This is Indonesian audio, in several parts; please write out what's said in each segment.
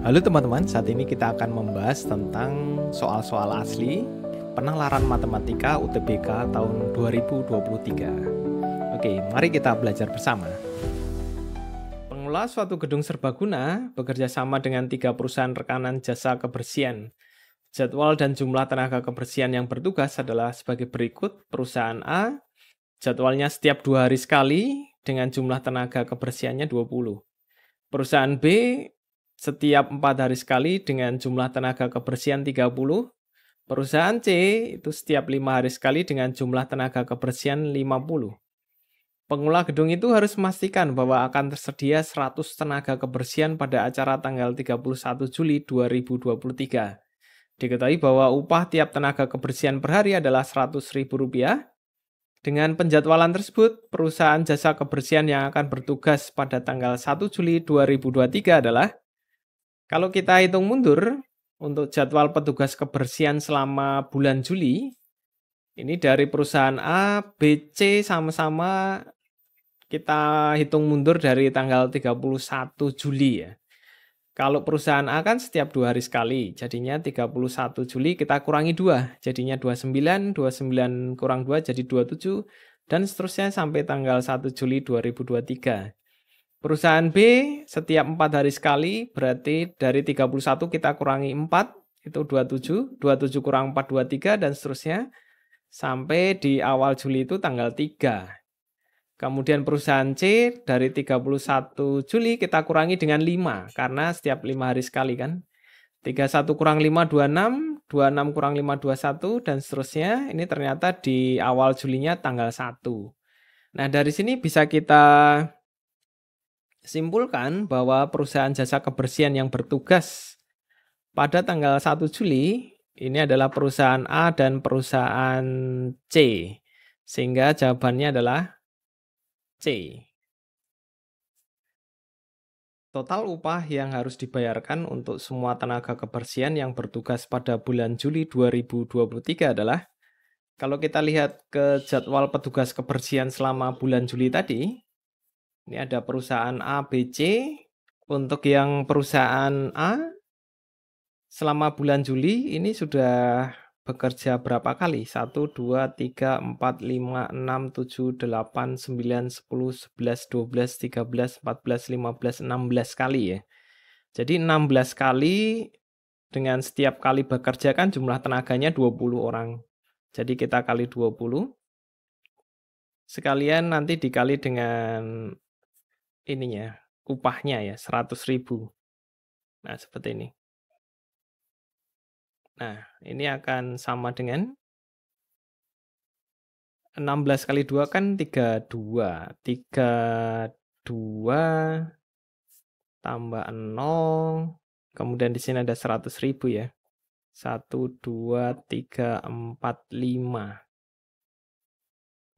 Halo teman-teman, saat ini kita akan membahas tentang soal-soal asli penalaran matematika UTBK tahun 2023. Oke, mari kita belajar bersama. Pengelola suatu gedung serbaguna bekerja sama dengan 3 perusahaan rekanan jasa kebersihan. Jadwal dan jumlah tenaga kebersihan yang bertugas adalah sebagai berikut. Perusahaan A, jadwalnya setiap 2 hari sekali dengan jumlah tenaga kebersihannya 20. Perusahaan B, setiap 4 hari sekali dengan jumlah tenaga kebersihan 30. Perusahaan C itu setiap 5 hari sekali dengan jumlah tenaga kebersihan 50. Pengelola gedung itu harus memastikan bahwa akan tersedia 100 tenaga kebersihan pada acara tanggal 31 Juli 2023. Diketahui bahwa upah tiap tenaga kebersihan per hari adalah Rp100.000. Dengan penjadwalan tersebut, perusahaan jasa kebersihan yang akan bertugas pada tanggal 1 Juli 2023 adalah, kalau kita hitung mundur untuk jadwal petugas kebersihan selama bulan Juli, ini dari perusahaan A, B, C sama-sama kita hitung mundur dari tanggal 31 Juli ya. Kalau perusahaan A kan setiap 2 hari sekali, jadinya 31 Juli kita kurangi 2, jadinya 29, 29 kurang 2 jadi 27, dan seterusnya sampai tanggal 1 Juli 2023. Perusahaan B setiap 4 hari sekali, berarti dari 31 kita kurangi 4, itu 27, 27 kurang 4, 23, dan seterusnya, sampai di awal Juli itu tanggal 3. Kemudian perusahaan C dari 31 Juli kita kurangi dengan 5, karena setiap 5 hari sekali kan. 31 kurang 5, 26, 26 kurang 5, 21, dan seterusnya. Ini ternyata di awal Julinya tanggal 1. Nah, dari sini bisa kita simpulkan bahwa perusahaan jasa kebersihan yang bertugas pada tanggal 1 Juli ini adalah perusahaan A dan perusahaan C. Sehingga jawabannya adalah C. Total upah yang harus dibayarkan untuk semua tenaga kebersihan yang bertugas pada bulan Juli 2023 adalah, kalau kita lihat ke jadwal petugas kebersihan selama bulan Juli tadi, ini ada perusahaan A, B, C. Untuk yang perusahaan A, selama bulan Juli ini sudah bekerja berapa kali? 1, 2, 3, 4, 5, 6, 7, 8, 9, 10, 11, 12, 13, 14, 15, 16 kali ya. Jadi 16 kali, dengan setiap kali bekerja kan jumlah tenaganya 20 orang. Jadi kita kali 20. Sekalian nanti dikali dengan ininya, upahnya ya, 100.000. Nah, seperti ini. Nah, ini akan sama dengan 16 kali 2 kan 32. 32 tambah 0. Kemudian di sini ada 100.000 ya. 1, 2, 3, 4, 5.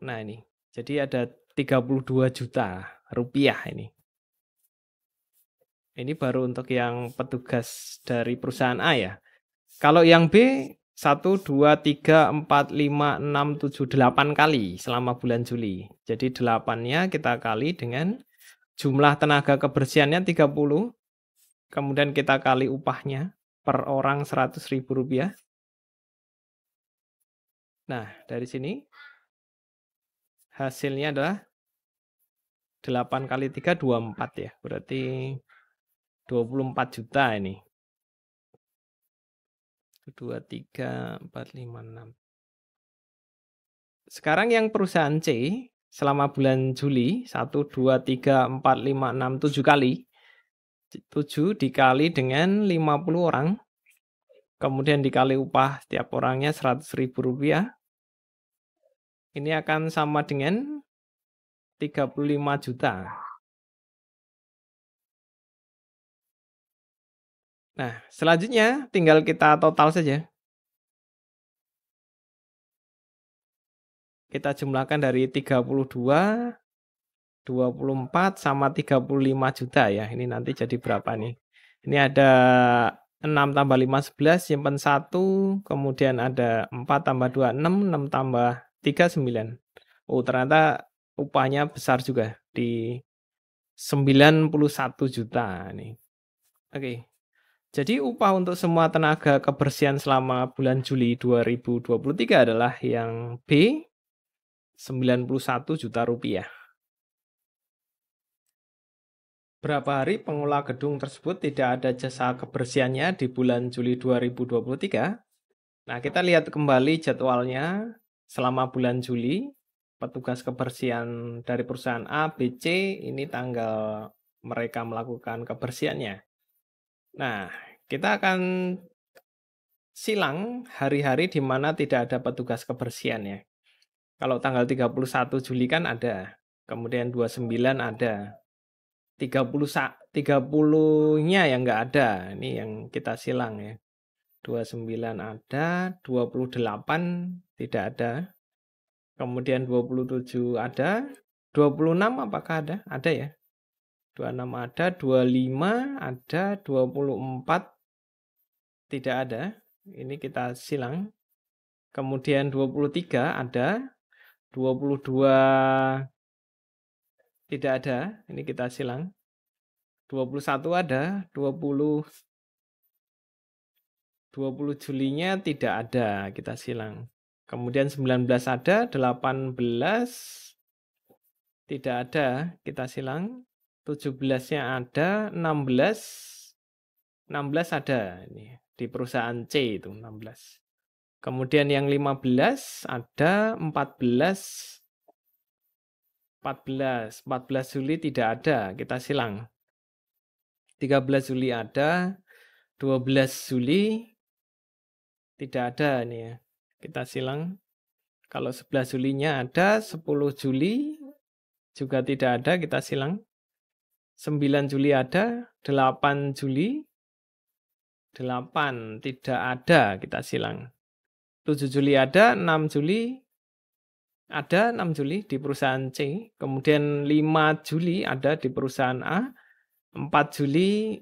Nah, ini. Jadi ada 32 juta rupiah ini. Ini baru untuk yang petugas dari perusahaan A ya. Kalau yang B, 1, 2, 3, 4, 5, 6, 7, 8 kali selama bulan Juli. Jadi 8-nya kita kali dengan jumlah tenaga kebersihannya 30. Kemudian kita kali upahnya per orang Rp100.000. Nah, dari sini hasilnya adalah 8 kali 3, 24 ya. Berarti 24 juta ini. 2, 3, 4, 5, 6. Sekarang yang perusahaan C, selama bulan Juli, 1, 2, 3, 4, 5, 6, 7 kali. 7 dikali dengan 50 orang. Kemudian dikali upah tiap orangnya Rp100.000. Ini akan sama dengan 35 juta. Nah, selanjutnya tinggal kita total saja. Kita jumlahkan dari 32, 24 sama 35 juta ya. Ini nanti jadi berapa nih? Ini ada 6 tambah 5, 11, simpen 1, kemudian ada 4 tambah 2, 6, 6 tambah 3, 9. Oh, ternyata upahnya besar juga di 91 juta nih. Oke. Jadi upah untuk semua tenaga kebersihan selama bulan Juli 2023 adalah yang B, 91 juta rupiah. Berapa hari pengelola gedung tersebut tidak ada jasa kebersihannya di bulan Juli 2023? Nah, kita lihat kembali jadwalnya selama bulan Juli. Petugas kebersihan dari perusahaan A, B, C, ini tanggal mereka melakukan kebersihannya. Nah, kita akan silang hari-hari di mana tidak ada petugas kebersihannya. Kalau tanggal 31 Juli kan ada, kemudian 29 ada, 30-nya yang nggak ada, ini yang kita silang ya. 29 ada, 28 tidak ada, kemudian 27 ada, 26 apakah ada? Ada ya. 26 ada, 25 ada, 24 tidak ada. Ini kita silang. Kemudian 23 ada, 22 tidak ada. Ini kita silang. 21 ada, 20 Julinya tidak ada, kita silang. Kemudian 19 ada, 18 tidak ada, kita silang. 17-nya ada, 16 ada ini di perusahaan C itu 16. Kemudian yang 15 ada, 14 Juli tidak ada, kita silang. 13 Juli ada, 12 Juli tidak ada nih ya. Kita silang. Kalau 11 Julinya ada, 10 Juli juga tidak ada, kita silang. 9 Juli ada, 8 Juli 8 tidak ada, kita silang. 7 Juli ada, 6 Juli ada, 6 Juli di perusahaan C. Kemudian 5 Juli ada di perusahaan A. 4 Juli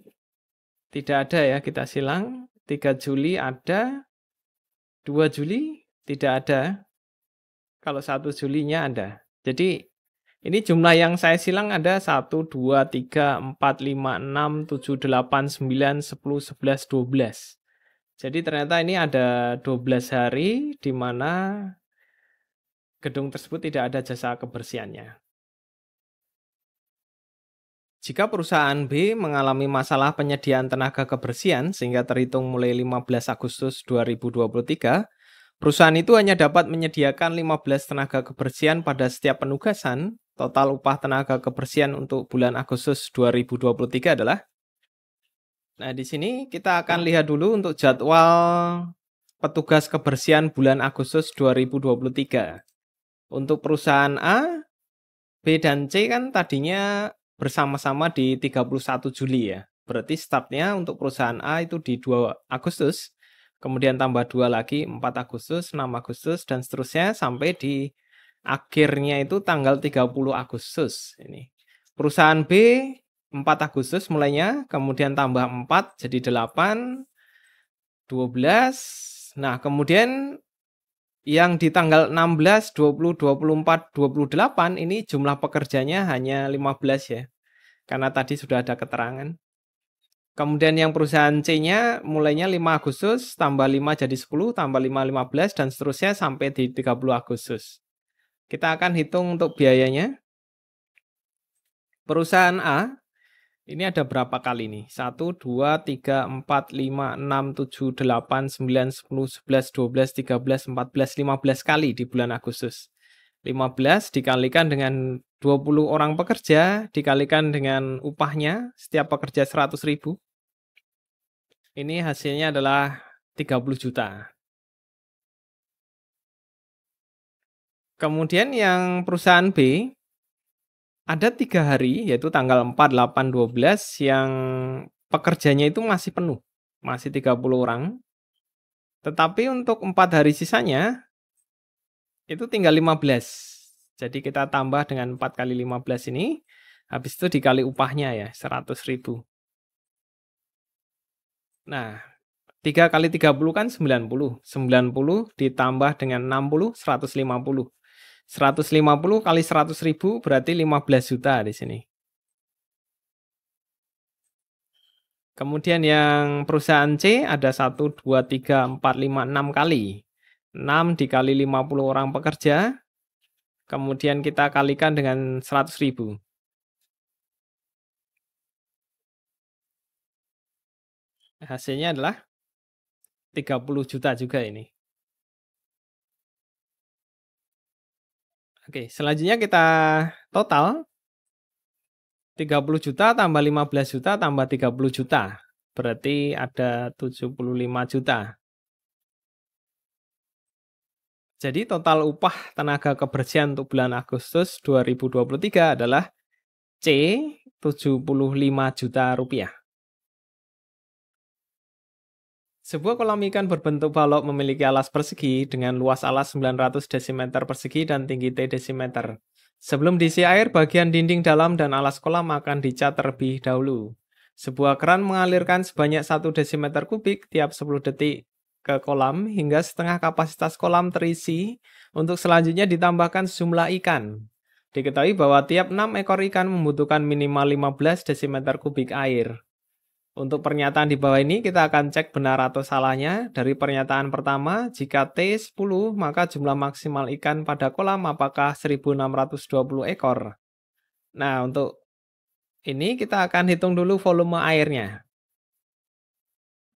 tidak ada ya, kita silang. 3 Juli ada, 2 Juli tidak ada. Kalau 1 Julinya ada. Jadi ini jumlah yang saya silang ada 1, 2, 3, 4, 5, 6, 7, 8, 9, 10, 11, 12. Jadi ternyata ini ada 12 hari di mana gedung tersebut tidak ada jasa kebersihannya. Jika perusahaan B mengalami masalah penyediaan tenaga kebersihan sehingga terhitung mulai 15 Agustus 2023, perusahaan itu hanya dapat menyediakan 15 tenaga kebersihan pada setiap penugasan. Total upah tenaga kebersihan untuk bulan Agustus 2023 adalah. Nah, di sini kita akan lihat dulu untuk jadwal petugas kebersihan bulan Agustus 2023. Untuk perusahaan A, B, dan C kan tadinya bersama-sama di 31 Juli ya. Berarti startnya untuk perusahaan A itu di 2 Agustus. Kemudian tambah 2 lagi 4 Agustus, 6 Agustus, dan seterusnya sampai di akhirnya itu tanggal 30 Agustus. Ini. Perusahaan B 4 Agustus mulainya, kemudian tambah 4 jadi 8, 12. Nah, kemudian yang di tanggal 16, 20, 24, 28 ini jumlah pekerjanya hanya 15 ya. Karena tadi sudah ada keterangan. Kemudian yang perusahaan C-nya mulainya 5 Agustus, tambah 5 jadi 10, tambah 5, 15, dan seterusnya sampai di 30 Agustus. Kita akan hitung untuk biayanya. Perusahaan A, ini ada berapa kali nih? 1, 2, 3, 4, 5, 6, 7, 8, 9, 10, 11, 12, 13, 14, 15 kali di bulan Agustus. 15 dikalikan dengan 20 orang pekerja, dikalikan dengan upahnya, setiap pekerja 100.000. Ini hasilnya adalah 30 juta. Kemudian yang perusahaan B, ada 3 hari, yaitu tanggal 4, 8, 12, yang pekerjanya itu masih penuh, masih 30 orang. Tetapi untuk 4 hari sisanya, itu tinggal 15. Jadi kita tambah dengan 4 kali 15 ini, habis itu dikali upahnya ya, 100.000. Nah, 3 kali 30 kan 90. 90 ditambah dengan 60, 150. 150 kali 100.000 berarti 15 juta di sini. Kemudian yang perusahaan C ada 1, 2, 3, 4, 5, 6 kali. 6 dikali 50 orang pekerja, kemudian kita kalikan dengan 100.000. Hasilnya adalah 30 juta juga ini. Oke, selanjutnya kita total. 30 juta tambah 15 juta tambah 30 juta. Berarti ada 75 juta. Jadi total upah tenaga kebersihan untuk bulan Agustus 2023 adalah C, 75 juta rupiah. Sebuah kolam ikan berbentuk balok memiliki alas persegi dengan luas alas 900 desimeter persegi dan tinggi T desimeter. Sebelum diisi air, bagian dinding dalam dan alas kolam akan dicat terlebih dahulu. Sebuah keran mengalirkan sebanyak 1 desimeter kubik tiap 10 detik ke kolam hingga setengah kapasitas kolam terisi. Untuk selanjutnya ditambahkan sejumlah ikan. Diketahui bahwa tiap 6 ekor ikan membutuhkan minimal 15 desimeter kubik air. Untuk pernyataan di bawah ini kita akan cek benar atau salahnya. Dari pernyataan pertama, jika T 10 maka jumlah maksimal ikan pada kolam apakah 1620 ekor. Nah, untuk ini kita akan hitung dulu volume airnya.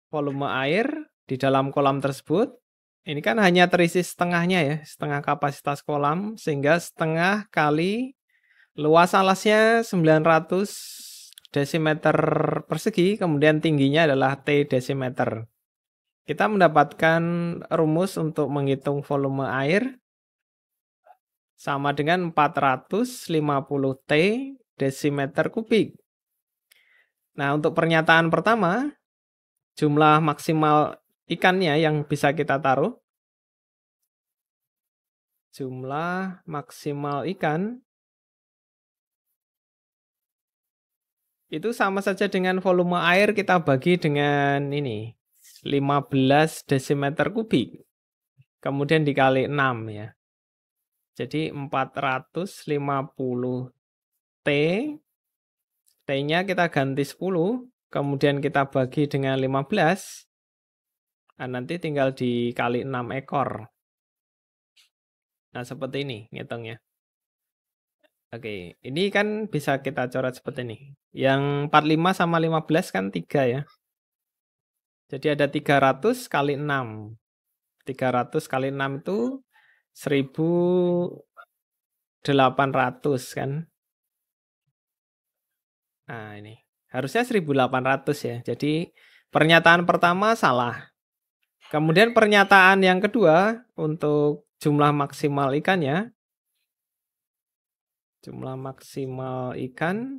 Volume air di dalam kolam tersebut, ini kan hanya terisi setengahnya ya, setengah kapasitas kolam, sehingga setengah kali luas alasnya 900 desimeter persegi, kemudian tingginya adalah T desimeter. Kita mendapatkan rumus untuk menghitung volume air sama dengan 450 T desimeter kubik. Nah, untuk pernyataan pertama, jumlah maksimal ikannya yang bisa kita taruh. Jumlah maksimal ikan itu sama saja dengan volume air kita bagi dengan ini, 15 desimeter kubik. Kemudian dikali 6 ya. Jadi 450 T. T-nya kita ganti 10, kemudian kita bagi dengan 15. Nah, nanti tinggal dikali 6 ekor. Nah, seperti ini ngitungnya. Oke, ini kan bisa kita coret seperti ini. Yang 45 sama 15 kan 3 ya. Jadi ada 300 kali 6. 300 kali 6 itu 1800 kan. Nah, ini. Harusnya 1800 ya. Jadi pernyataan pertama salah. Kemudian pernyataan yang kedua untuk jumlah maksimal ikannya. Jumlah maksimal ikan,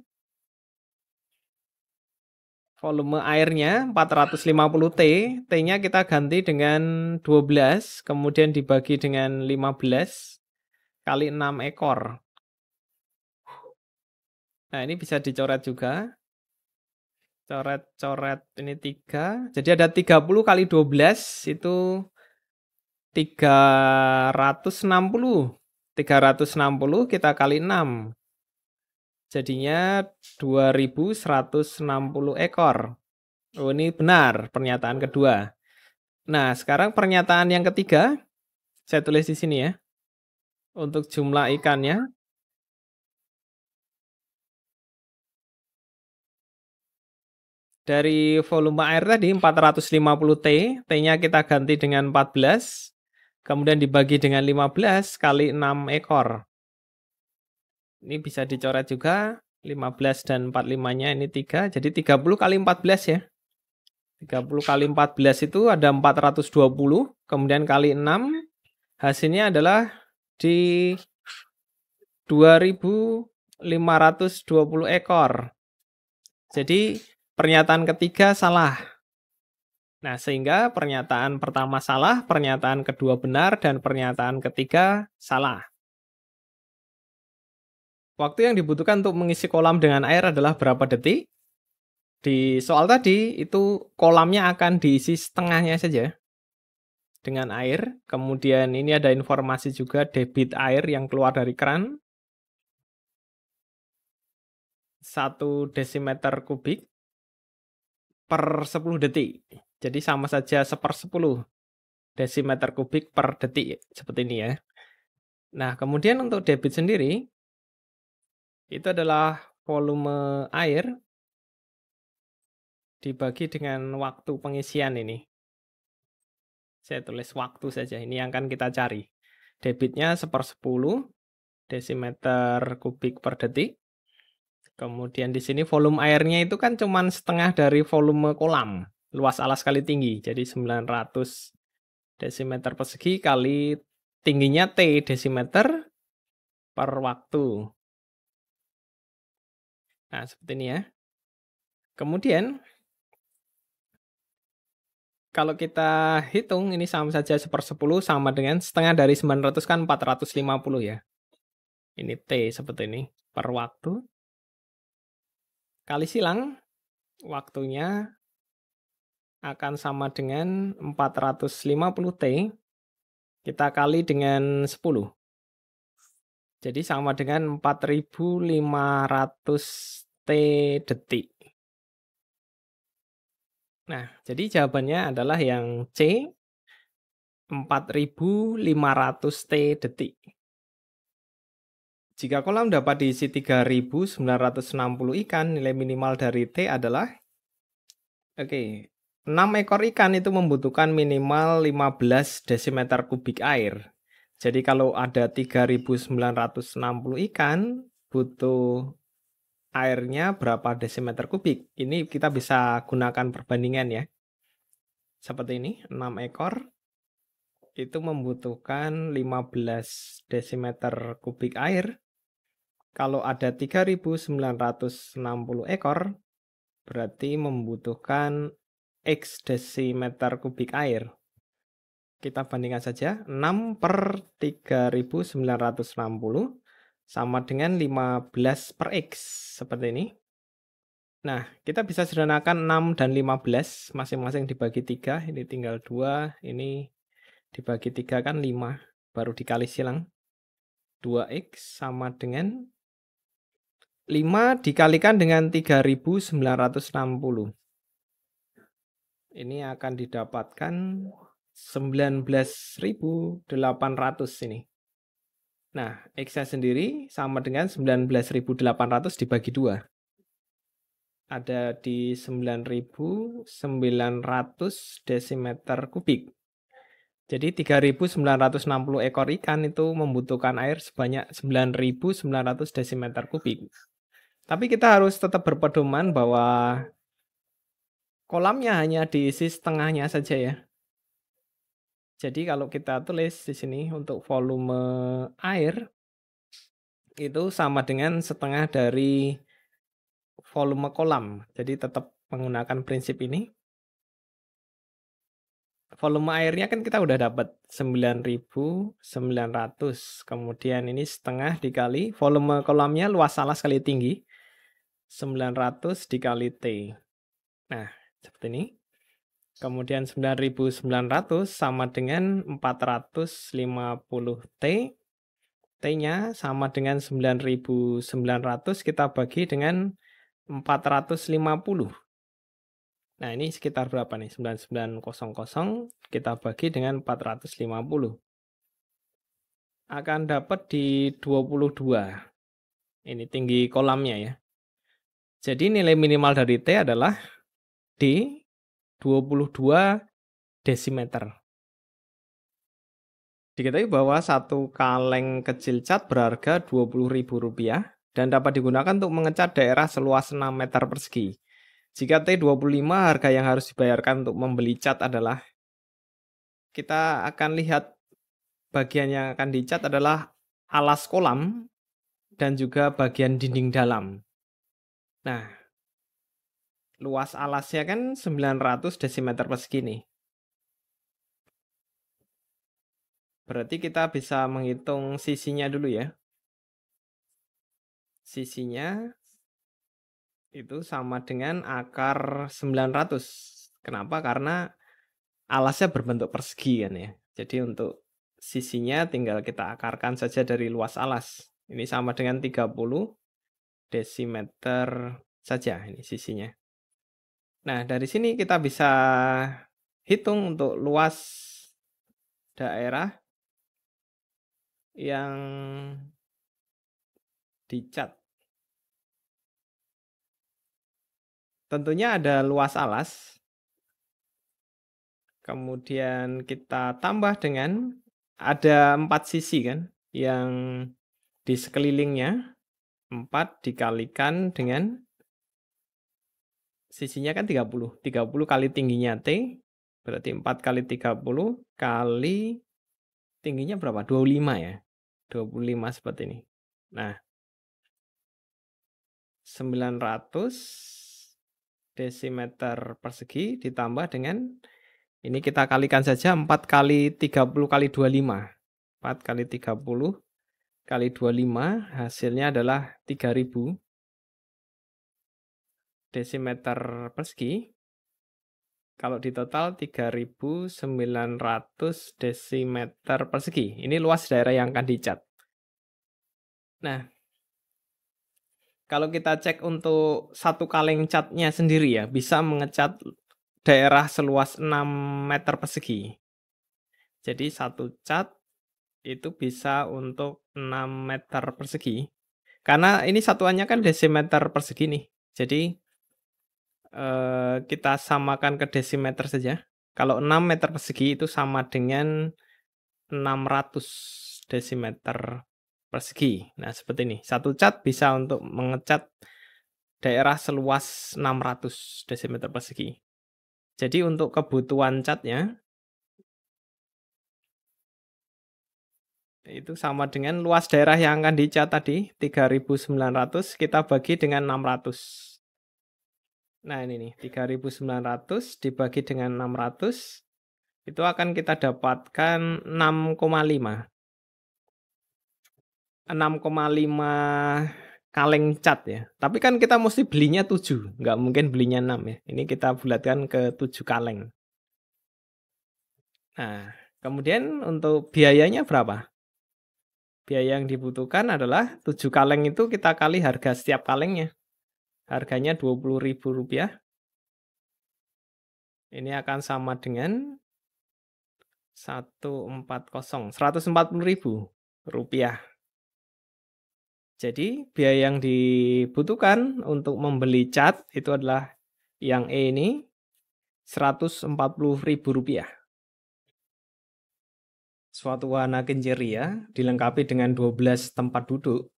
volume airnya 450 T, T-nya kita ganti dengan 12, kemudian dibagi dengan 15 kali 6 ekor. Nah, ini bisa dicoret juga. Coret-coret ini 3. Jadi ada 30 kali 12 itu 360. 360 kita kali 6. Jadinya 2160 ekor. Oh, ini benar pernyataan kedua. Nah, sekarang pernyataan yang ketiga. Saya tulis di sini ya. Untuk jumlah ikannya. Dari volume air tadi 450 T. T-nya kita ganti dengan 14. Kemudian dibagi dengan 15 kali 6 ekor. Ini bisa dicoret juga. 15 dan 45-nya ini 3. Jadi 30 kali 14 ya. 30 kali 14 itu ada 420. Kemudian kali 6. Hasilnya adalah di 2520 ekor. Jadi pernyataan ketiga salah. Nah, sehingga pernyataan pertama salah, pernyataan kedua benar, dan pernyataan ketiga salah. Waktu yang dibutuhkan untuk mengisi kolam dengan air adalah berapa detik? Di soal tadi, itu kolamnya akan diisi setengahnya saja dengan air. Kemudian ini ada informasi juga debit air yang keluar dari keran. 1 desimeter kubik. per 10 detik. Jadi sama saja 1/10 desimeter kubik per detik, seperti ini ya. Nah, kemudian untuk debit sendiri, itu adalah volume air dibagi dengan waktu pengisian ini. Saya tulis waktu saja, ini yang akan kita cari. Debitnya 1/10 desimeter kubik per detik. Kemudian di sini volume airnya itu kan cuman setengah dari volume kolam. Luas alas kali tinggi, jadi 900 desimeter persegi kali tingginya T desimeter per waktu. Nah, seperti ini ya. Kemudian, kalau kita hitung, ini sama saja 1/10 sama dengan setengah dari 900 kan 450 ya. Ini T seperti ini, per waktu. Kali silang, waktunya akan sama dengan 450 T, kita kali dengan 10. Jadi sama dengan 4500 T detik. Nah, jadi jawabannya adalah yang C, 4500 T detik. Jika kolam dapat diisi 3960 ikan, nilai minimal dari T adalah 6 ekor ikan itu membutuhkan minimal 15 desimeter kubik air. Jadi kalau ada 3960 ikan, butuh airnya berapa desimeter kubik? Ini kita bisa gunakan perbandingan ya. Seperti ini, 6 ekor itu membutuhkan 15 desimeter kubik air. Kalau ada 3960 ekor, berarti membutuhkan X desimeter kubik air. Kita bandingkan saja, 6 per 3960 sama dengan 15 per X, seperti ini. Nah, kita bisa sederhanakan 6 dan 15, masing-masing dibagi 3, ini tinggal 2, ini dibagi 3 kan 5, baru dikali silang. 2X sama dengan 5 dikalikan dengan 3960. Ini akan didapatkan 19.800 ini. Nah, X-nya sendiri sama dengan 19.800 dibagi 2. Ada di 9.900 desimeter kubik. Jadi 3.960 ekor ikan itu membutuhkan air sebanyak 9.900 desimeter kubik. Tapi kita harus tetap berpedoman bahwa kolamnya hanya diisi setengahnya saja ya. Jadi kalau kita tulis di sini untuk volume air itu sama dengan setengah dari volume kolam. Jadi tetap menggunakan prinsip ini. Volume airnya kan kita udah dapat 9.900. Kemudian ini setengah dikali volume kolamnya luas alas kali tinggi. 900 dikali T. Nah, seperti ini. Kemudian 9.900 sama dengan 450 T. T-nya sama dengan 9.900 kita bagi dengan 450. Nah, ini sekitar berapa nih? 9900 kita bagi dengan 450. Akan dapat di 22. Ini tinggi kolamnya ya. Jadi nilai minimal dari T adalah D 22 desimeter. Diketahui bahwa satu kaleng kecil cat berharga Rp20.000 dan dapat digunakan untuk mengecat daerah seluas 6 meter persegi. Jika T25 harga yang harus dibayarkan untuk membeli cat adalah, kita akan lihat bagian yang akan dicat adalah alas kolam dan juga bagian dinding dalam. Nah, luas alasnya kan 900 desimeter persegi nih. Berarti kita bisa menghitung sisinya dulu ya. Sisinya itu sama dengan akar 900. Kenapa? Karena alasnya berbentuk persegi kan ya. Jadi untuk sisinya tinggal kita akarkan saja dari luas alas. Ini sama dengan 30 desimeter saja ini sisinya. Nah, dari sini kita bisa hitung untuk luas daerah yang dicat. Tentunya ada luas alas, kemudian kita tambah dengan ada 4 sisi kan, yang di sekelilingnya, 4 dikalikan dengan sisinya kan 30. 30 kali tingginya T, berarti 4 kali 30 kali tingginya berapa? 25 ya. 25 seperti ini. Nah, 900 desimeter persegi ditambah dengan ini kita kalikan saja 4 kali 30 kali 25. 4 kali 30 kali 25 hasilnya adalah 3000 desimeter persegi. Kalau di total 3.900 desimeter persegi. Ini luas daerah yang akan dicat. Nah, kalau kita cek untuk satu kaleng catnya sendiri ya, bisa mengecat daerah seluas 6 meter persegi. Jadi satu cat itu bisa untuk 6 meter persegi. Karena ini satuannya kan desimeter persegi nih. Jadi kita samakan ke desimeter saja. Kalau 6 meter persegi itu sama dengan 600 desimeter persegi. Nah, seperti ini. Satu cat bisa untuk mengecat daerah seluas 600 desimeter persegi. Jadi untuk kebutuhan catnya itu sama dengan luas daerah yang akan dicat tadi 3.900 kita bagi dengan 600. Nah, ini nih 3.900 dibagi dengan 600 itu akan kita dapatkan 6,5. 6,5 kaleng cat ya. Tapi kan kita mesti belinya 7, nggak mungkin belinya 6 ya. Ini kita bulatkan ke 7 kaleng. Nah, kemudian untuk biayanya berapa? Biaya yang dibutuhkan adalah 7 kaleng itu kita kali harga setiap kalengnya. Harganya Rp20.000. Ini akan sama dengan 140, Rp140.000. Jadi biaya yang dibutuhkan untuk membeli cat itu adalah yang E ini Rp140.000. Suatu wahana kenceria dilengkapi dengan 12 tempat duduk.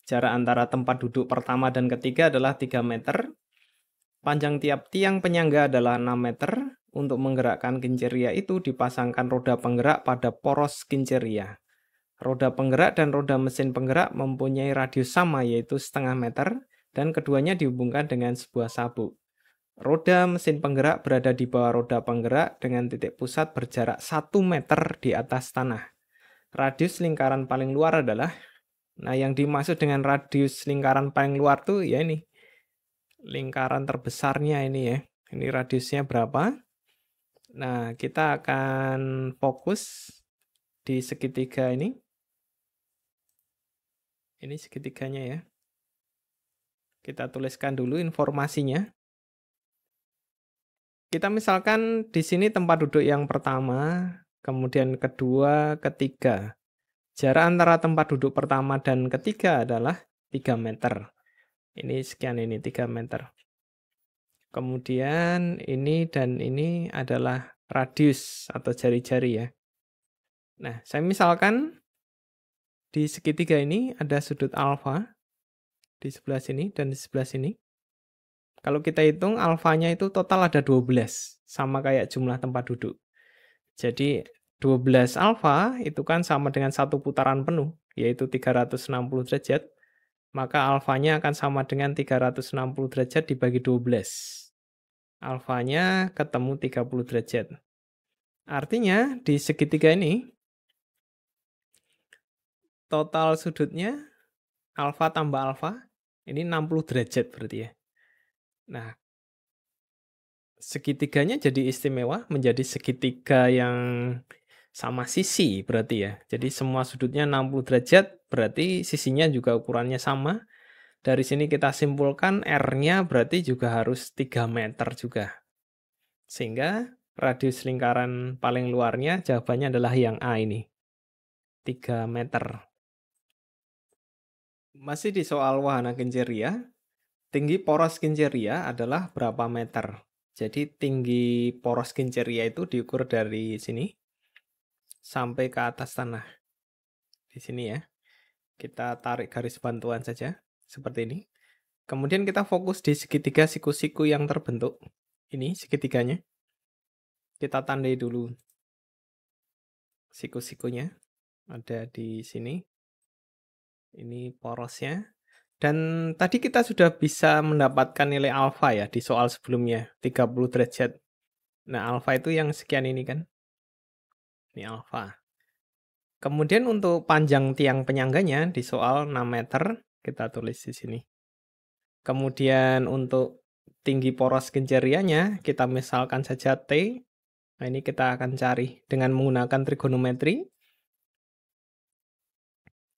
Jarak antara tempat duduk pertama dan ketiga adalah 3 meter. Panjang tiap tiang penyangga adalah 6 meter. Untuk menggerakkan kenceria itu dipasangkan roda penggerak pada poros kenceria. Roda penggerak dan roda mesin penggerak mempunyai radius sama yaitu setengah meter dan keduanya dihubungkan dengan sebuah sabuk. Roda mesin penggerak berada di bawah roda penggerak dengan titik pusat berjarak 1 meter di atas tanah. Radius lingkaran paling luar adalah, nah yang dimaksud dengan radius lingkaran paling luar tuh ya ini. Lingkaran terbesarnya ini ya. Ini radiusnya berapa? Nah, kita akan fokus di segitiga ini. Ini segitiganya ya. Kita tuliskan dulu informasinya. Kita misalkan di sini tempat duduk yang pertama, kemudian kedua, ketiga. Jarak antara tempat duduk pertama dan ketiga adalah 3 meter. Ini sekian ini 3 meter. Kemudian ini dan ini adalah radius atau jari-jari ya. Nah, saya misalkan di segitiga ini ada sudut alfa di sebelah sini dan di sebelah sini. Kalau kita hitung alfanya itu total ada 12, sama kayak jumlah tempat duduk. Jadi 12 alfa itu kan sama dengan satu putaran penuh, yaitu 360 derajat. Maka alfanya akan sama dengan 360 derajat dibagi 12. Alfanya ketemu 30 derajat. Artinya di segitiga ini, total sudutnya alfa tambah alfa, ini 60 derajat berarti ya. Nah, segitiganya jadi istimewa, menjadi segitiga yang sama sisi berarti ya. Jadi semua sudutnya 60 derajat, berarti sisinya juga ukurannya sama. Dari sini kita simpulkan R-nya berarti juga harus 3 meter juga. Sehingga radius lingkaran paling luarnya jawabannya adalah yang A ini, 3 meter. Masih di soal wahana Kincir-Ria, tinggi poros Kincir-Ria adalah berapa meter? Jadi tinggi poros Kincir-Ria itu diukur dari sini sampai ke atas tanah. Di sini ya. Kita tarik garis bantuan saja, seperti ini. Kemudian kita fokus di segitiga siku-siku yang terbentuk. Ini segitiganya. Kita tandai dulu siku-sikunya. Ada di sini. Ini porosnya. Dan tadi kita sudah bisa mendapatkan nilai alfa ya di soal sebelumnya, 30 derajat. Nah, alfa itu yang sekian ini kan. Ini alfa. Kemudian untuk panjang tiang penyangganya di soal 6 meter, kita tulis di sini. Kemudian untuk tinggi poros Kincir-Rianya, kita misalkan saja T. Nah, ini kita akan cari dengan menggunakan trigonometri.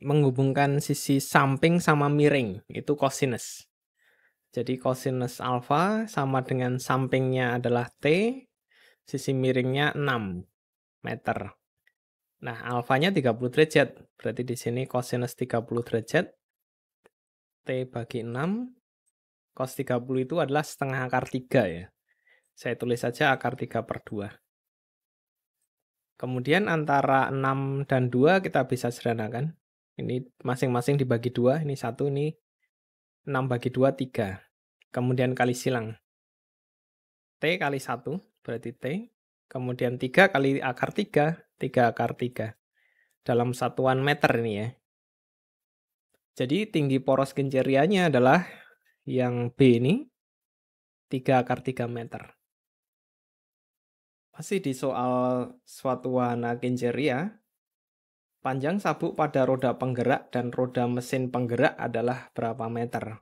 Menghubungkan sisi samping sama miring, itu kosinus. Jadi kosinus alfa sama dengan sampingnya adalah T, sisi miringnya 6 meter. Nah, alfanya 30 derajat. Berarti di sini kosinus 30 derajat. T bagi 6. Cos 30 itu adalah setengah akar 3 ya. Saya tulis saja akar 3/2. Kemudian antara 6 dan 2 kita bisa sederhanakan. Ini masing-masing dibagi 2. Ini 1, ini 6 bagi 2, 3. Kemudian kali silang. T kali 1, berarti T. Kemudian 3 kali akar 3, 3 akar 3. Dalam satuan meter ini ya. Jadi tinggi poros Kincir-Rianya adalah yang B ini, 3 akar 3 meter. Masih di soal suatu wahana Kincir-Ria, panjang sabuk pada roda penggerak dan roda mesin penggerak adalah berapa meter?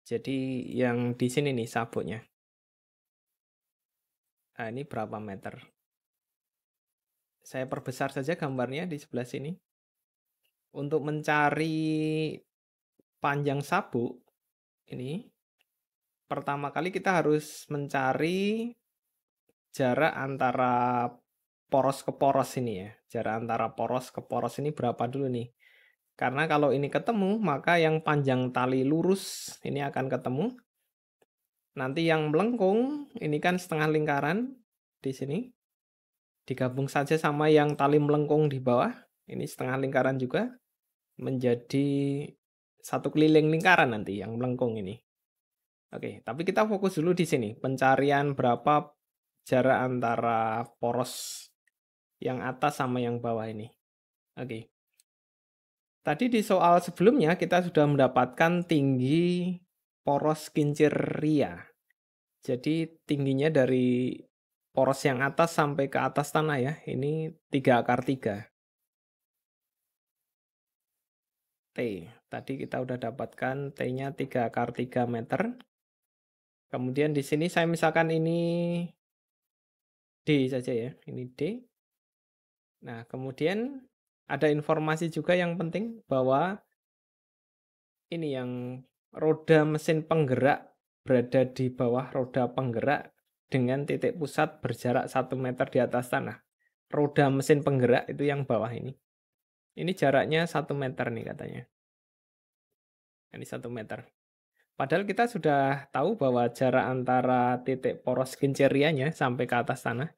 Jadi yang di sini nih sabuknya. Nah, ini berapa meter? Saya perbesar saja gambarnya di sebelah sini. Untuk mencari panjang sabuk, ini pertama kali kita harus mencari jarak antara poros ke poros ini ya. Jarak antara poros ke poros ini berapa dulu nih? Karena kalau ini ketemu, maka yang panjang tali lurus ini akan ketemu. Nanti yang melengkung, ini kan setengah lingkaran di sini. Digabung saja sama yang tali melengkung di bawah. Ini setengah lingkaran juga. Menjadi satu keliling lingkaran nanti yang melengkung ini. Oke, tapi kita fokus dulu di sini. Pencarian berapa jarak antara poros yang atas sama yang bawah ini. Oke. Tadi di soal sebelumnya kita sudah mendapatkan tinggi poros Kincir-Ria. Jadi tingginya dari poros yang atas sampai ke atas tanah ya. Ini 3 akar 3. T. Tadi kita udah dapatkan T-nya 3 akar 3 meter. Kemudian di sini saya misalkan ini D saja ya. Ini D. Nah, kemudian ada informasi juga yang penting bahwa ini yang roda mesin penggerak berada di bawah roda penggerak dengan titik pusat berjarak 1 meter di atas tanah. Roda mesin penggerak itu yang bawah ini. Ini jaraknya 1 meter nih katanya. Ini 1 meter. Padahal kita sudah tahu bahwa jarak antara titik poros Kincir-Rianya sampai ke atas tanah,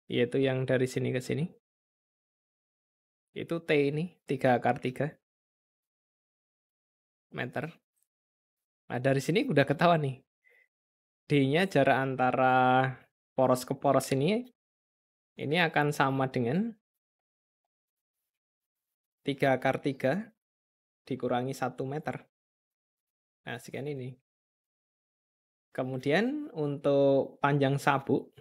yaitu yang dari sini ke sini. Itu T ini, 3 akar 3 meter. Nah, dari sini udah ketahuan nih. D-nya jarak antara poros ke poros ini akan sama dengan 3 akar 3 dikurangi 1 meter. Nah, sekian ini. Kemudian untuk panjang sabuknya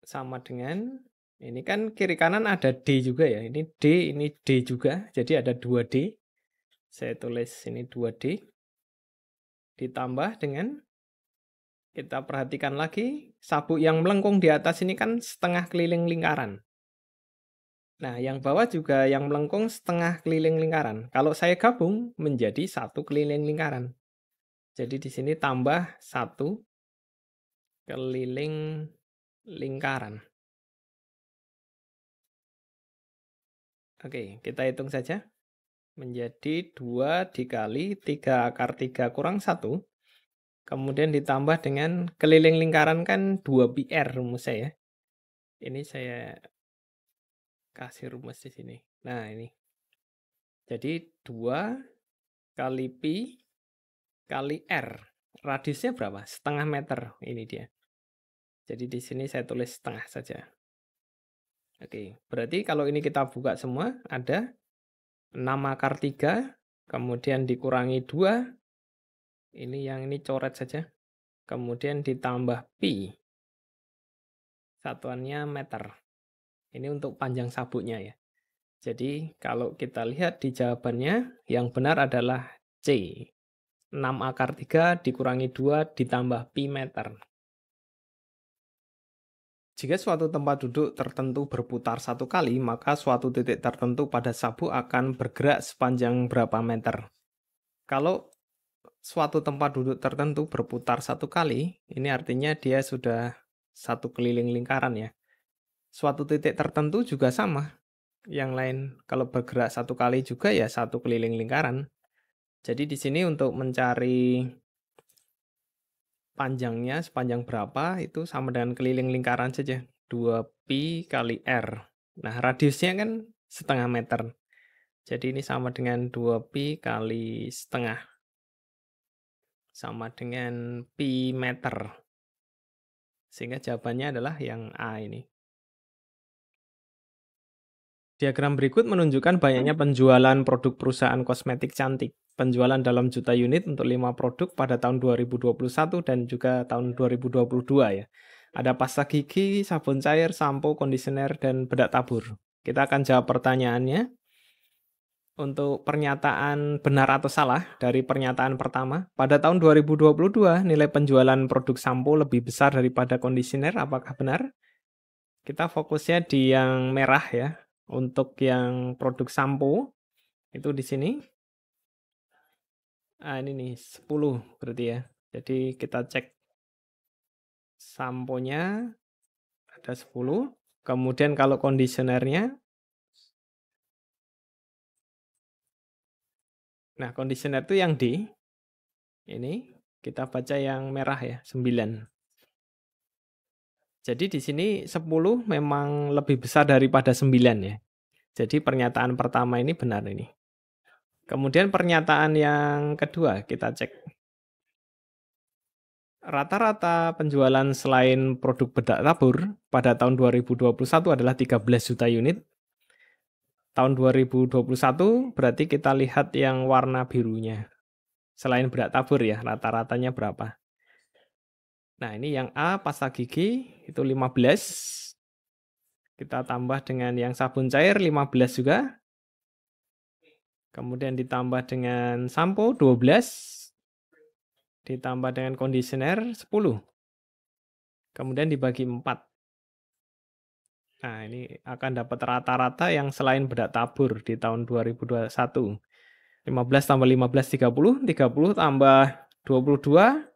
sama dengan, ini kan kiri kanan ada D juga ya. Ini D juga. Jadi ada 2D. Saya tulis ini 2D. Ditambah dengan, kita perhatikan lagi, sabuk yang melengkung di atas ini kan setengah keliling lingkaran. Nah, yang bawah juga yang melengkung setengah keliling lingkaran. Kalau saya gabung menjadi satu keliling lingkaran. Jadi di sini tambah satu keliling lingkaran. Oke, kita hitung saja. Menjadi 2 dikali 3 akar 3 kurang 1. Kemudian ditambah dengan keliling lingkaran kan 2πr rumusnya ya. Ini saya kasih rumus di sini. Nah, ini. Jadi 2 kali pi kali r. Radiusnya berapa? Setengah meter. Ini dia. Jadi di sini saya tulis setengah saja. Oke, berarti kalau ini kita buka semua, ada 6 akar 3, kemudian dikurangi 2, ini yang ini coret saja, kemudian ditambah pi, satuannya meter. Ini untuk panjang sabuknya ya. Jadi kalau kita lihat di jawabannya, yang benar adalah C. 6 akar 3 dikurangi 2 ditambah pi meter. Jika suatu tempat duduk tertentu berputar satu kali, maka suatu titik tertentu pada sabuk akan bergerak sepanjang berapa meter? Kalau suatu tempat duduk tertentu berputar satu kali, ini artinya dia sudah satu keliling lingkaran ya. Suatu titik tertentu juga sama. Yang lain kalau bergerak satu kali juga ya satu keliling lingkaran. Jadi di sini untuk mencari panjangnya sepanjang berapa itu sama dengan keliling lingkaran saja. 2pi kali r. Nah, radiusnya kan setengah meter. Jadi ini sama dengan 2pi kali setengah. Sama dengan pi meter. Sehingga jawabannya adalah yang A ini. Diagram berikut menunjukkan banyaknya penjualan produk perusahaan kosmetik cantik. Penjualan dalam juta unit untuk 5 produk pada tahun 2021 dan juga tahun 2022 ya. Ada pasta gigi, sabun cair, sampo, kondisioner, dan bedak tabur. Kita akan jawab pertanyaannya. Untuk pernyataan benar atau salah dari pernyataan pertama, pada tahun 2022 nilai penjualan produk sampo lebih besar daripada kondisioner, apakah benar? Kita fokusnya di yang merah ya. Untuk yang produk sampo itu di sini. Ini nih 10 berarti ya. Jadi kita cek samponya ada 10. Kemudian kalau kondisionernya, nah kondisioner itu yang D. Ini kita baca yang merah ya, 9. Jadi di sini 10 memang lebih besar daripada 9 ya. Jadi pernyataan pertama ini benar ini. Kemudian pernyataan yang kedua kita cek. Rata-rata penjualan selain produk bedak tabur pada tahun 2021 adalah 13 juta unit. Tahun 2021 berarti kita lihat yang warna birunya. Selain bedak tabur ya, rata-ratanya berapa? Nah, ini yang A pasta gigi itu 15. Kita tambah dengan yang sabun cair 15 juga. Kemudian ditambah dengan sampo 12. Ditambah dengan kondisioner 10. Kemudian dibagi 4. Nah, ini akan dapat rata-rata yang selain bedak tabur di tahun 2021. 15 tambah 15, 30. 30 tambah 22,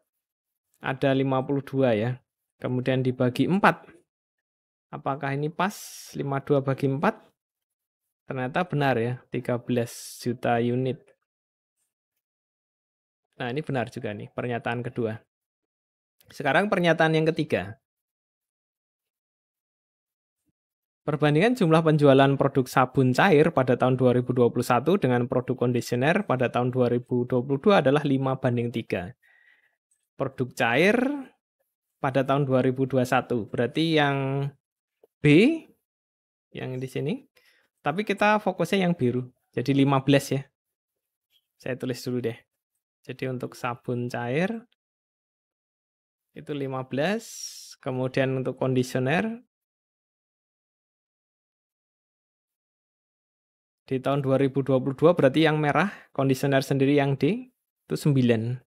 ada 52 ya. Kemudian dibagi 4. Apakah ini pas 52 bagi 4? Ternyata benar ya, 13 juta unit. Nah, ini benar juga nih, pernyataan kedua. Sekarang pernyataan yang ketiga. Perbandingan jumlah penjualan produk sabun cair pada tahun 2021 dengan produk kondisioner pada tahun 2022 adalah 5:3. Produk cair pada tahun 2021. Berarti yang B, yang di sini. Tapi kita fokusnya yang biru. Jadi 15 ya. Saya tulis dulu deh. Jadi untuk sabun cair itu 15. Kemudian untuk kondisioner di tahun 2022 berarti yang merah, kondisioner sendiri yang D itu 9.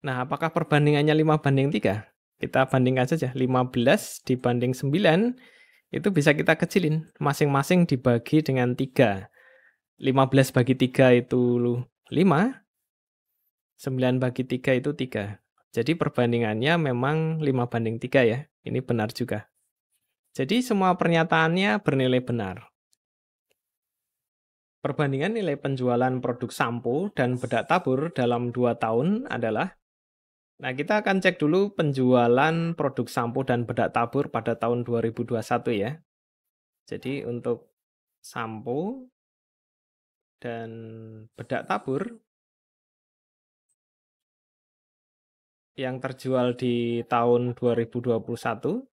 Nah, apakah perbandingannya 5:3? Kita bandingkan saja. 15 dibanding 9 itu bisa kita kecilin, masing-masing dibagi dengan 3. 15 bagi 3 itu 5, 9 bagi 3 itu 3. Jadi perbandingannya memang 5:3 ya. Ini benar juga. Jadi semua pernyataannya bernilai benar. Perbandingan nilai penjualan produk sampo dan bedak tabur dalam 2 tahun adalah, nah kita akan cek dulu penjualan produk sampo dan bedak tabur pada tahun 2021 ya. Jadi untuk sampo dan bedak tabur yang terjual di tahun 2021,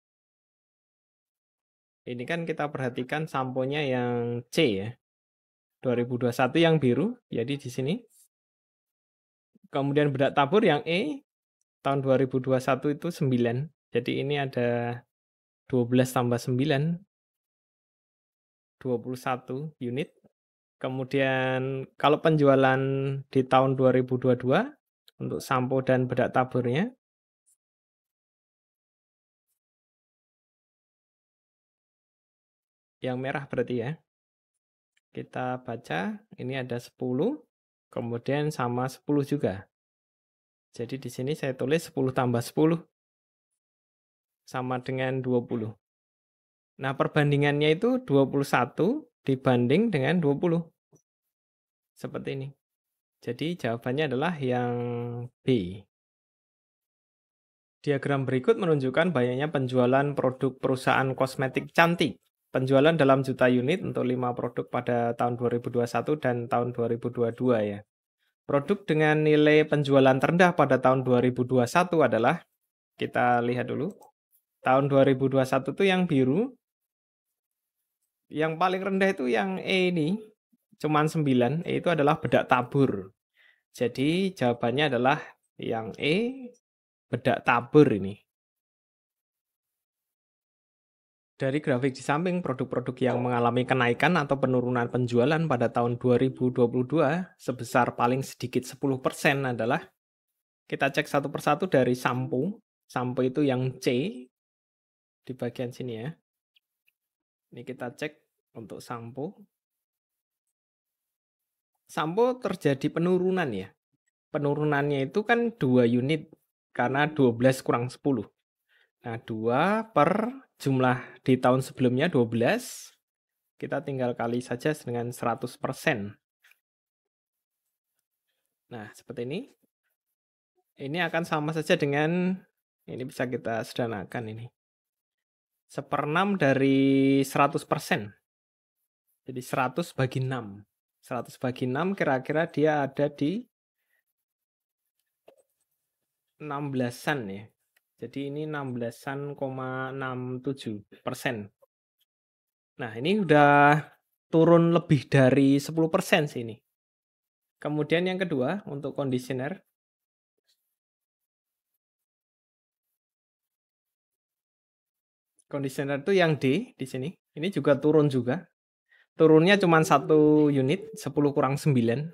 ini kan kita perhatikan samponya yang C ya. 2021 yang biru, jadi di sini. Kemudian bedak tabur yang E tahun 2021 itu 9. Jadi ini ada 12 tambah 9, 21 unit. Kemudian kalau penjualan di tahun 2022 untuk sampo dan bedak taburnya, yang merah berarti ya. Kita baca, ini ada 10, kemudian sama 10 juga. Jadi di sini saya tulis 10 tambah 10 sama dengan 20. Nah, perbandingannya itu 21 dibanding dengan 20. Seperti ini. Jadi jawabannya adalah yang B. Diagram berikut menunjukkan banyaknya penjualan produk perusahaan kosmetik cantik. Penjualan dalam juta unit untuk 5 produk pada tahun 2021 dan tahun 2022 ya. Produk dengan nilai penjualan terendah pada tahun 2021 adalah, kita lihat dulu. Tahun 2021 itu yang biru. Yang paling rendah itu yang E ini, cuman 9. E itu adalah bedak tabur. Jadi jawabannya adalah yang E, bedak tabur ini. Dari grafik di samping, produk-produk yang mengalami kenaikan atau penurunan penjualan pada tahun 2022 sebesar paling sedikit 10% adalah, kita cek satu persatu dari sampo. Sampo itu yang C di bagian sini ya. Ini kita cek untuk sampo. Sampo terjadi penurunan ya. Penurunannya itu kan 2 unit karena 12 kurang 10. Nah, 2 per jumlah di tahun sebelumnya 12, kita tinggal kali saja dengan 100%. Nah, seperti ini. Ini akan sama saja dengan, ini bisa kita sederhanakan ini. 1/6 dari 100%. Jadi 100 bagi 6. 100 bagi 6 kira-kira dia ada di 16-an ya. Jadi ini 16,67%. Nah, ini udah turun lebih dari 10% sih ini. Kemudian yang kedua, untuk conditioner. Conditioner itu yang D di sini. Ini juga turun juga. Turunnya cuma 1 unit, 10 kurang 9.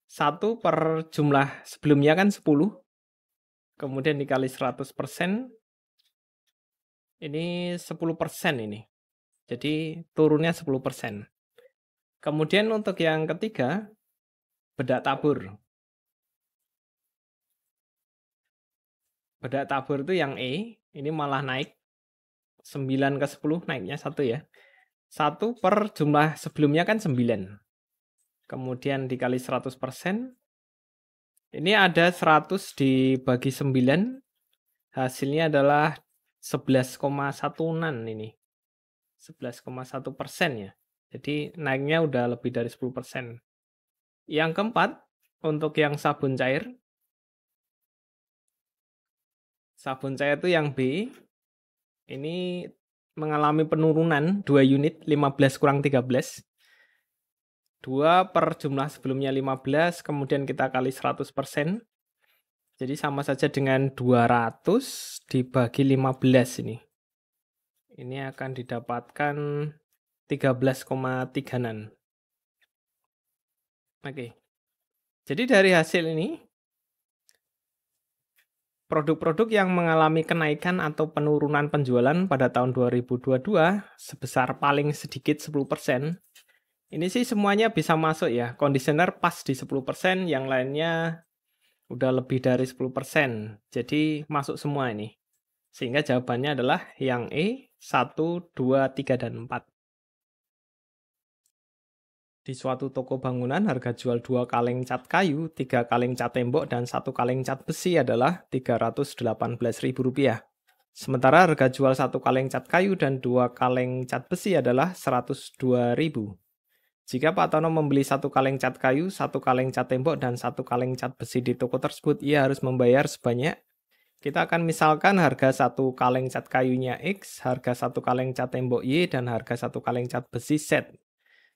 1 per jumlah sebelumnya kan 10. Kemudian dikali 100%. Ini 10% ini. Jadi turunnya 10%. Kemudian untuk yang ketiga, bedak tabur. Bedak tabur itu yang E, ini malah naik. 9 ke 10 naiknya 1 ya. 1 per jumlah sebelumnya kan 9. Kemudian dikali 100%. Ini ada 100 dibagi 9. Hasilnya adalah 11,1-an ini. 11,1% ya. Jadi naiknya udah lebih dari 10%. Yang keempat, untuk yang sabun cair. Sabun cair itu yang B. Ini mengalami penurunan 2 unit, 15 kurang 13. 2 per jumlah sebelumnya 15, kemudian kita kali 100%. Jadi sama saja dengan 200 dibagi 15 ini. Ini akan didapatkan 13,3-an. Oke. Jadi dari hasil ini, Produk-produk yang mengalami kenaikan atau penurunan penjualan pada tahun 2022 sebesar paling sedikit 10%. Ini sih semuanya bisa masuk ya. Conditioner pas di 10%, yang lainnya udah lebih dari 10%. Jadi masuk semua ini. Sehingga jawabannya adalah yang E, 1, 2, 3, dan 4. Di suatu toko bangunan, harga jual 2 kaleng cat kayu, 3 kaleng cat tembok, dan 1 kaleng cat besi adalah Rp318.000. Sementara harga jual 1 kaleng cat kayu dan 2 kaleng cat besi adalah Rp102.000. Jika Pak Tono membeli 1 kaleng cat kayu, 1 kaleng cat tembok, dan 1 kaleng cat besi di toko tersebut, ia harus membayar sebanyak, kita akan misalkan harga 1 kaleng cat kayunya X, harga 1 kaleng cat tembok Y, dan harga 1 kaleng cat besi Z.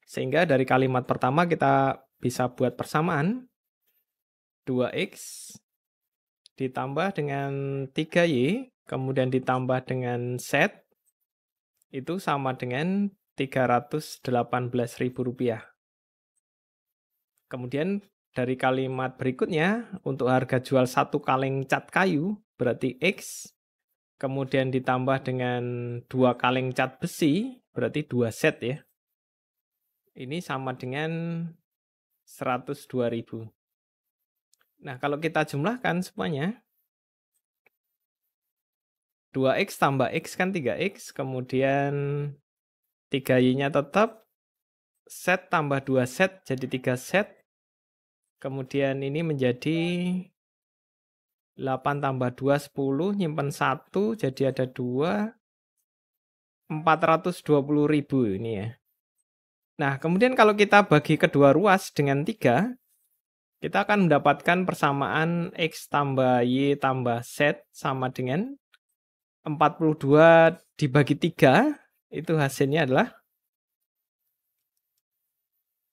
Sehingga dari kalimat pertama kita bisa buat persamaan 2X ditambah dengan 3Y, kemudian ditambah dengan Z, itu sama dengan Rp318.000. Kemudian dari kalimat berikutnya, untuk harga jual 1 kaleng cat kayu, berarti X, kemudian ditambah dengan 2 kaleng cat besi, berarti 2Z ya. Ini sama dengan 102.000. Nah, kalau kita jumlahkan semuanya, 2X tambah X kan 3X, kemudian 3Y-nya tetap, Z tambah 2Z jadi 3Z, kemudian ini menjadi 8 tambah 2, 10, nyimpen 1, jadi ada 2, 420.000 ini ya. Nah, kemudian kalau kita bagi kedua ruas dengan 3, kita akan mendapatkan persamaan X tambah Y tambah Z sama dengan 42 dibagi 3, itu hasilnya adalah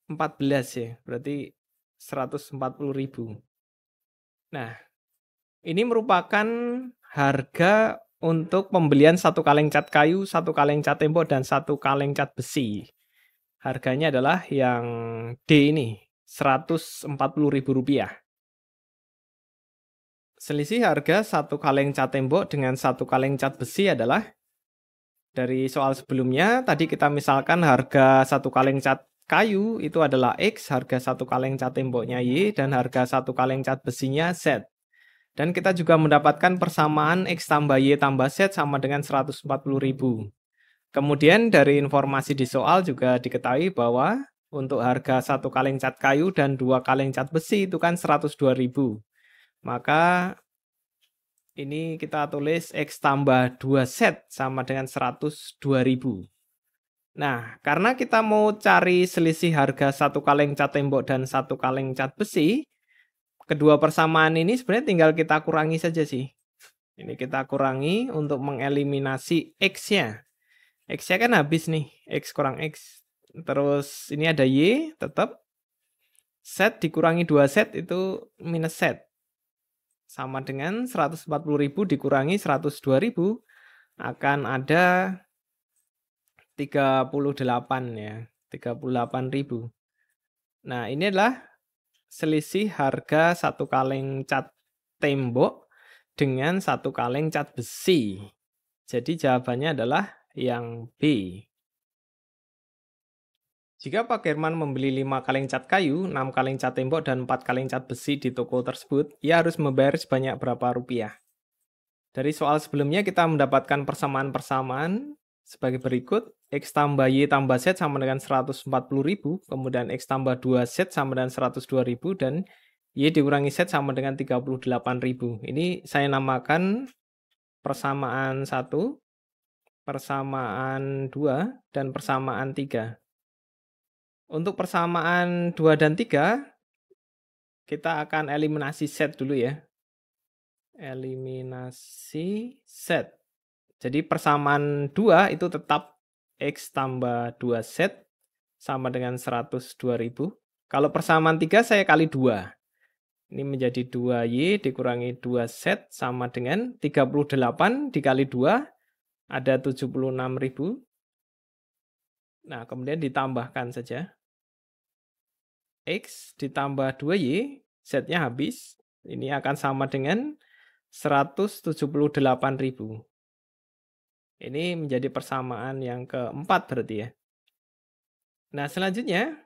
14 ya, berarti 140.000. Nah, ini merupakan harga untuk pembelian 1 kaleng cat kayu, 1 kaleng cat tembok, dan 1 kaleng cat besi. Harganya adalah yang D ini, Rp140.000. Selisih harga 1 kaleng cat tembok dengan 1 kaleng cat besi adalah, dari soal sebelumnya, tadi kita misalkan harga 1 kaleng cat kayu itu adalah X, harga 1 kaleng cat temboknya Y, dan harga 1 kaleng cat besinya Z. Dan kita juga mendapatkan persamaan X tambah Y tambah Z sama dengan 140.000. Kemudian dari informasi di soal juga diketahui bahwa untuk harga 1 kaleng cat kayu dan 2 kaleng cat besi itu kan 102.000. Maka ini kita tulis X tambah 2Z sama dengan 102.000. Nah, karena kita mau cari selisih harga 1 kaleng cat tembok dan 1 kaleng cat besi, kedua persamaan ini sebenarnya tinggal kita kurangi saja sih. Ini kita kurangi untuk mengeliminasi X-nya. X-nya kan habis nih, X kurang X. Terus ini ada Y, tetap. Z dikurangi 2Z itu minus Z. Sama dengan 140.000 dikurangi 102.000, akan ada 38 ya, 38.000. Nah, ini adalah selisih harga 1 kaleng cat tembok dengan 1 kaleng cat besi. Jadi jawabannya adalah yang B. Jika Pak German membeli 5 kaleng cat kayu, 6 kaleng cat tembok, dan 4 kaleng cat besi di toko tersebut, ia harus membayar sebanyak berapa rupiah? Dari soal sebelumnya kita mendapatkan persamaan-persamaan sebagai berikut. X tambah Y tambah Z sama dengan 140.000, kemudian X tambah 2Z sama dengan 102.000, dan Y dikurangi Z sama dengan 38.000. Ini saya namakan persamaan 1, persamaan 2, dan persamaan 3. Untuk persamaan 2 dan 3, kita akan eliminasi Z dulu ya. Eliminasi Z. Jadi persamaan 2 itu tetap X tambah 2Z sama dengan 102.000. Kalau persamaan 3 saya kali 2. Ini menjadi 2Y dikurangi 2Z sama dengan 38 dikali 2, ada 76.000. Nah, kemudian ditambahkan saja. X ditambah 2Y, Z-nya habis. Ini akan sama dengan 178.000. Ini menjadi persamaan yang keempat berarti ya. Nah, selanjutnya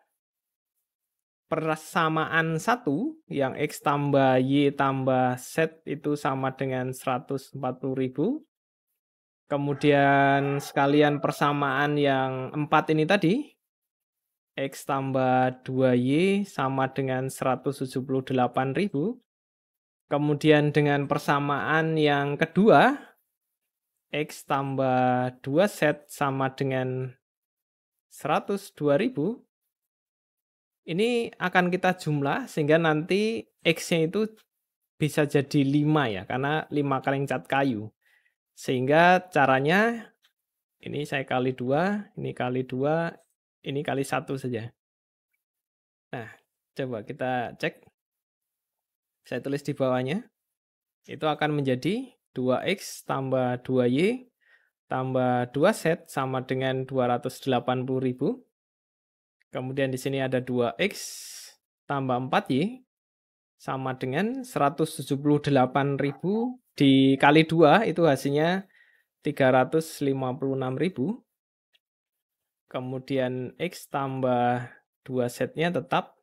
persamaan 1 yang X tambah Y tambah Z itu sama dengan 140.000. Kemudian sekalian persamaan yang 4 ini tadi, X tambah 2Y sama dengan 178.000. Kemudian dengan persamaan yang kedua, X tambah 2Z sama dengan 102.000. Ini akan kita jumlah sehingga nanti X-nya itu bisa jadi 5 ya, karena 5 kaleng cat kayu. Sehingga caranya, ini saya kali 2, ini kali 2, ini kali 1 saja. Nah, coba kita cek. Saya tulis di bawahnya. Itu akan menjadi 2X tambah 2Y tambah 2Z sama dengan 280.000. Kemudian di sini ada 2X tambah 4Y sama dengan 178.000 dikali 2 itu hasilnya 356.000. Kemudian X tambah 2Z-nya tetap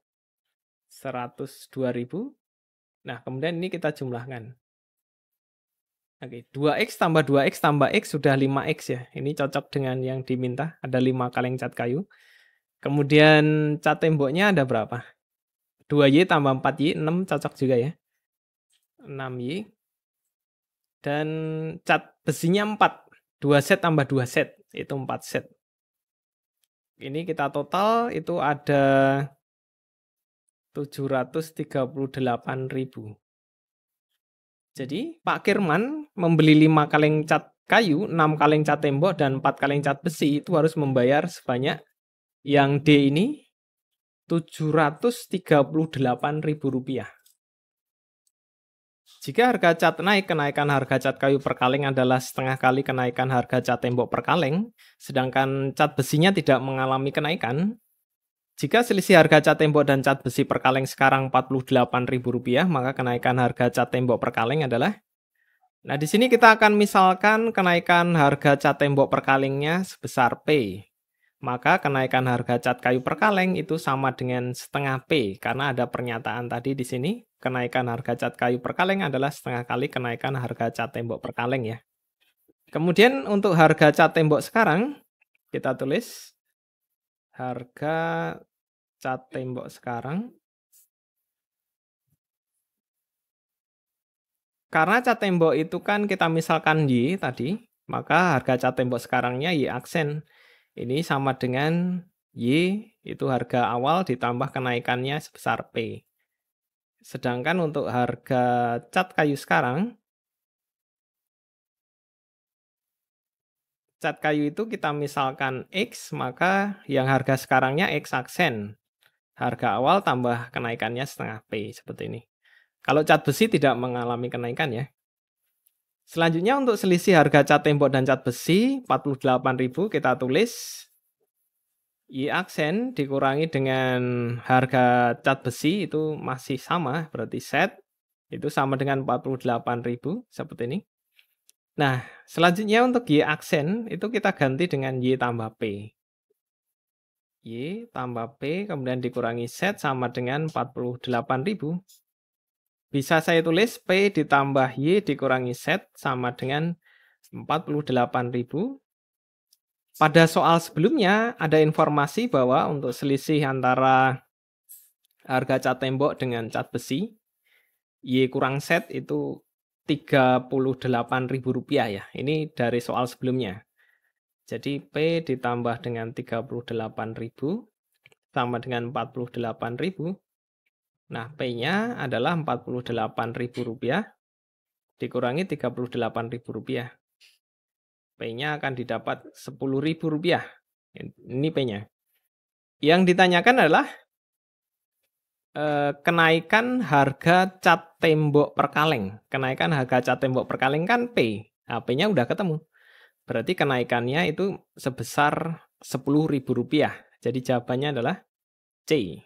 102.000. Nah, kemudian ini kita jumlahkan. Oke, 2X tambah 2X tambah X sudah 5X ya. Ini cocok dengan yang diminta, ada 5 kaleng cat kayu. Kemudian cat temboknya ada berapa? 2Y tambah 4Y, 6 cocok juga ya. 6Y. Dan cat besinya 4. 2 set tambah 2 set, itu 4 set. Ini kita total itu ada 738.000. Jadi Pak Kirman membeli 5 kaleng cat kayu, 6 kaleng cat tembok, dan 4 kaleng cat besi itu harus membayar sebanyak yang D ini Rp738.000. Jika harga cat naik, kenaikan harga cat kayu per kaleng adalah setengah kali kenaikan harga cat tembok per kaleng, sedangkan cat besinya tidak mengalami kenaikan. Jika selisih harga cat tembok dan cat besi per kaleng sekarang Rp48.000, maka kenaikan harga cat tembok per kaleng adalah. Nah, di sini kita akan misalkan kenaikan harga cat tembok per kalengnya sebesar P. Maka kenaikan harga cat kayu per kaleng itu sama dengan setengah P, karena ada pernyataan tadi di sini, kenaikan harga cat kayu per kaleng adalah setengah kali kenaikan harga cat tembok per kaleng ya. Kemudian untuk harga cat tembok sekarang, kita tulis harga cat tembok sekarang. Karena cat tembok itu kan kita misalkan Y tadi, maka harga cat tembok sekarangnya Y aksen. Ini sama dengan Y, itu harga awal ditambah kenaikannya sebesar P. Sedangkan untuk harga cat kayu sekarang, cat kayu itu kita misalkan X, maka yang harga sekarangnya X aksen. Harga awal tambah kenaikannya setengah P, seperti ini. Kalau cat besi tidak mengalami kenaikan ya. Selanjutnya untuk selisih harga cat tembok dan cat besi 48.000 kita tulis Y aksen dikurangi dengan harga cat besi itu masih sama, berarti set itu sama dengan 48.000 seperti ini. Nah, selanjutnya untuk Y aksen itu kita ganti dengan Y tambah P. Y tambah P kemudian dikurangi set sama dengan 48.000. Bisa saya tulis P ditambah Y dikurangi Z sama dengan 48.000. Pada soal sebelumnya ada informasi bahwa untuk selisih antara harga cat tembok dengan cat besi, Y kurang Z itu Rp38.000 ya. Ini dari soal sebelumnya. Jadi P ditambah dengan 38.000 sama dengan 48.000. Nah, P-nya adalah Rp48.000 dikurangi Rp38.000. P-nya akan didapat Rp10.000. Ini P-nya. Yang ditanyakan adalah kenaikan harga cat tembok per kaleng. Kenaikan harga cat tembok per kaleng kan P. Nah, P-nya udah ketemu. Berarti kenaikannya itu sebesar Rp10.000. Jadi jawabannya adalah C.